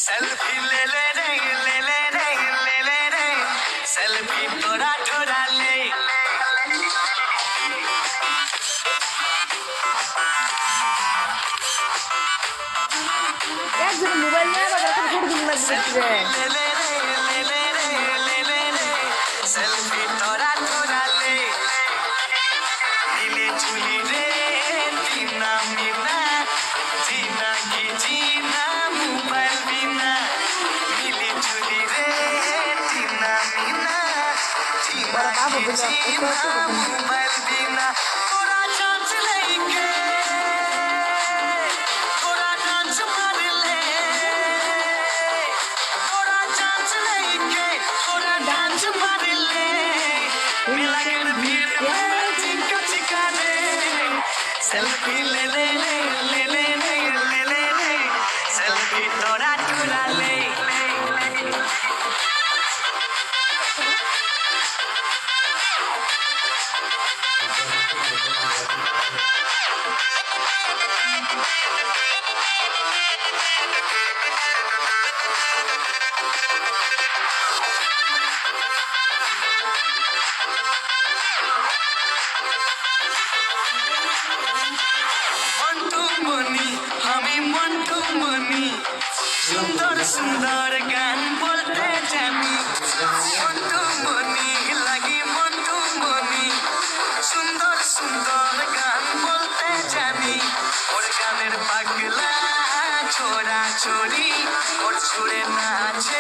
selfie ले ले रे ले ले रे ले ले रे सेल्फी तोरा ठोरा ले একজন মোবাইল নিয়ে আবার ফটো তুলতে লাগবে ले ले रे ले ले रे ले ले रे सेल्फी तोरा ठोरा ले नीले चुली रे टीना मीना जीना की जीना मोबाइल बिना नीले चुली रे टीना मीना जीना की जीना मोबाइल बिना तोरा चांस लेके तोरा डांस मार ले तोरा चांस लेके तोरा डांस मार ले मिला के भीड़ में चिका चिका रे सेल्फी ले ले ले ले ले ले ले ले ले सेल्फी तोरा चुरा ले মন্টু মনি আমি মন্টু মনি সুন্দর সুন্দর গান বলতে জানি মন্টু মনি লাগি মন্টু মনি সুন্দর সুন্দর গান বলতে জানি ওর গানের পাগলা ছোড়া ছড়ি ওর ছুড়ে নাচে